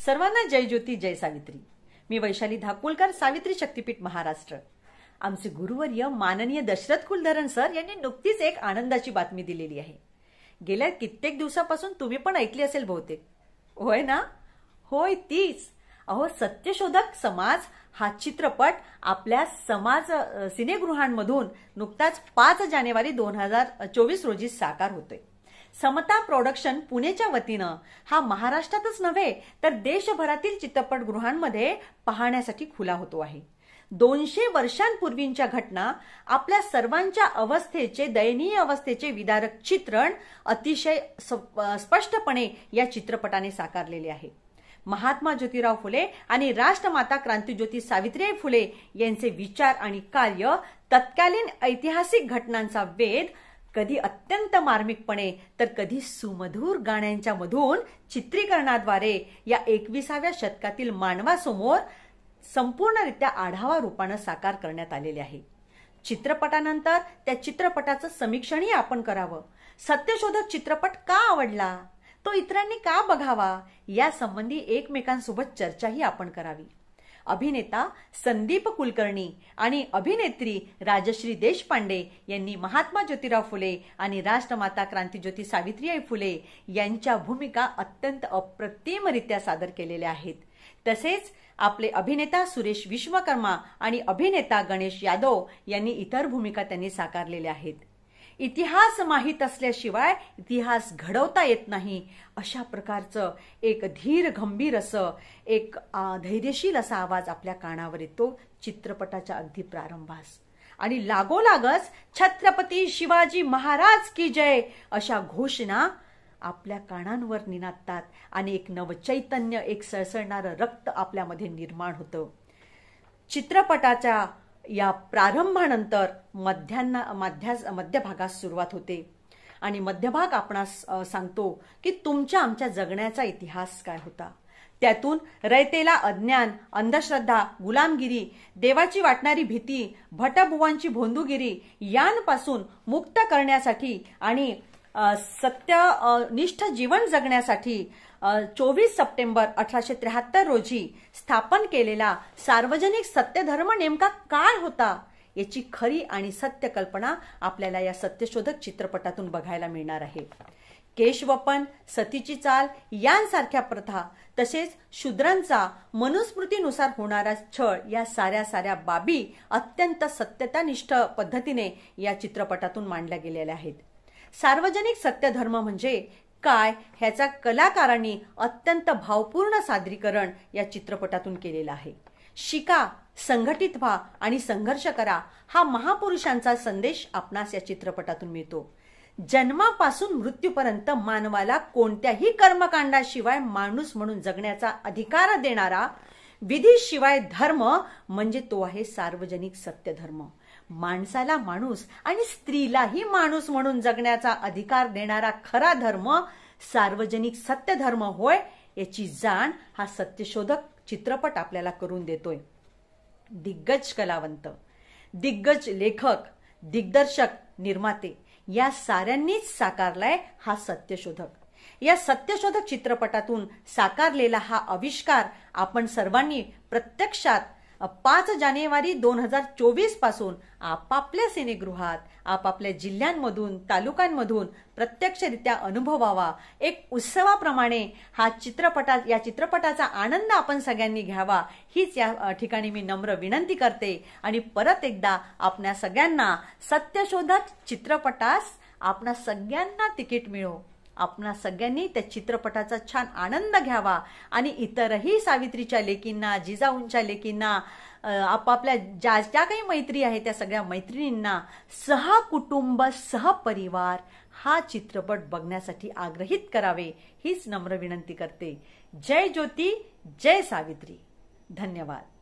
सर्वांना जय ज्योती जय सावित्री। मी वैशाली धाकुलकर, सावित्री शक्तीपीठ महाराष्ट्र। आमचे गुरुवर्य माननीय दशरथ कुलधरण सर यांनी नुकतीच एक आनंदाची बातमी दिलेली आहे। गेल्या कित्येक दिवसापासून तुम्ही पण ऐकली असेल बहुतेक, होय ना? होय तीच। अहो, सत्यशोधक समाज हा चित्रपट आपल्या समाज सिनेगृहांमधून नुकताच 5 जानेवारी 2024 रोजी साकार होतोय। समता प्रोडक्शन पुणेच्या वतीनं हा महाराष्ट्रातच नव्हे तर देशभरातील चित्रपटगृहांमध्ये पाहण्यासाठी खुला होतो आहे। 200 वर्षांपूर्वींच्या घटना, आपल्या सर्वांच्या अवस्थेचे, दयनीय अवस्थेचे विदारक चित्रण अतिशय स्पष्टपणे या चित्रपटाने साकारलेले आहे। महात्मा ज्योतिराव फुले आणि राष्ट्रमाता क्रांतिज्योती सावित्रीबाई फुले यांचे विचार आणि कार्य, तत्कालीन ऐतिहासिक घटनांचा वेध, कधी अत्यंत मार्मिकपणे तर कधी सुमधुर गाण्यांच्या मधून चित्रीकरणाद्वारे या 21व्या शतकातील मानवासमोर संपूर्णरित्या आढावा रूपाने साकार करण्यात आलेले आहे। चित्रपटानंतर त्या चित्रपटाचं समीक्षणही आपण करावं। सत्यशोधक चित्रपट का आवडला, तो इतरांनी का बघावा, या संबंधी एकमेकांसोबत चर्चाही आपण करावी। अभिनेता संदीप कुलकर्णी आणि अभिनेत्री राजश्री देशपांडे यांनी महात्मा ज्योतिराव फुले आणि राष्ट्रमाता क्रांतिज्योती सावित्रीबाई फुले यांच्या भूमिका अत्यंत अप्रतिमरित्या सादर केलेल्या आहेत। तसेच आपले अभिनेता सुरेश विश्वकर्मा आणि अभिनेता गणेश यादव यांनी इतर भूमिका त्यांनी साकारलेल्या आहेत। इतिहास माहित असल्याशिवाय इतिहास घडवता येत नाही, अशा प्रकारचं एक धीर गंभीर असं एक धैर्यशील असा आवाज आपल्या कानावर येतो चित्रपटाच्या अगदी प्रारंभास, आणि लागोलागच छत्रपती शिवाजी महाराज की जय अशा घोषणा आपल्या कानांवर निनादतात आणि एक नवचैतन्य, एक सळसळणारं रक्त आपल्यामध्ये निर्माण होतं। चित्रपटाच्या या प्रारंभानंतर मध्यभागास सुरुवात होते आणि मध्यभाग आपणास सांगतो की तुमच्या आमच्या जगण्याचा इतिहास काय होता। त्यातून रयतेला अज्ञान, अंधश्रद्धा, गुलामगिरी, देवाची वाटणारी भीती, भटबुवांची भोंदूगिरी यांपासून मुक्त करण्यासाठी आणि सत्यनिष्ठ जीवन जगण्यासाठी 24 सप्टेंबर 1873 रोजी स्थापन केलेला सार्वजनिक सत्यधर्म नेमका काय होता, याची खरी आणि सत्य कल्पना आपल्याला या सत्यशोधक चित्रपटातून बघायला मिळणार आहे। केशवपन, सतीची चाल यांसारख्या प्रथा, तसेच शूद्रांचा मनुस्मृतीनुसार होणारा छळ, या साऱ्या बाबी अत्यंत सत्यतानिष्ठ पद्धतीने या चित्रपटातून मांडल्या गेलेल्या आहेत। सार्वजनिक सत्यधर्म म्हणजे काय, ह्याचा कलाकारांनी अत्यंत भावपूर्ण सादरीकरण या चित्रपटातून केलेला आहे। शिका, संघटित व्हा आणि संघर्ष करा, हा महापुरुषांचा संदेश आपणास या चित्रपटातून मिळतो। जन्मापासून मृत्यूपर्यंत मानवाला कोणत्याही कर्मकांडाशिवाय माणूस म्हणून जगण्याचा अधिकार देणारा, विधीशिवाय धर्म म्हणजे तो आहे सार्वजनिक सत्यधर्म। माणसाला माणूस आणि स्त्रीलाही माणूस म्हणून जगण्याचा अधिकार देणारा खरा धर्म सार्वजनिक सत्यधर्म होय, याची जाण हा सत्यशोधक चित्रपट आपल्याला करून देतोय। दिग्गज कलावंत, दिग्गज लेखक, दिग्दर्शक, निर्माते या साऱ्यांनीच साकारलाय हा सत्यशोधक। या सत्यशोधक चित्रपटातून साकारलेला हा आविष्कार आपण सर्वांनी प्रत्यक्षात 5 जानेवारी 2024 पासून आपापल्या सिनेगृहात, आपापल्या जिल्ह्यांमधून, तालुक्यांमधून प्रत्यक्षरित्या अनुभवावा। एक उत्सवाप्रमाणे या चित्रपटाचा आनंद आपण सगळ्यांनी घ्यावा, हीच या ठिकाणी मी नम्र विनंती करते। आणि परत एकदा आपल्या सगळ्यांना सत्यशोधक चित्रपटास आपणा सगळ्यांना तिकीट मिळो, आपणा सगळ्यांनी त्या चित्रपटाचा छान आनंद घ्यावा आणि इतरही सावित्रीच्या लेकींना, जिजाऊंच्या लेकींना, आपापल्या ज्या काही मैत्री आहेत त्या सगळ्या मैत्रिणींना सहकुटुंब, सहपरिवार हा चित्रपट बघण्यासाठी आग्रहित करावे, हीच नम्र विनंती करते। जय ज्योती जय सावित्री। धन्यवाद।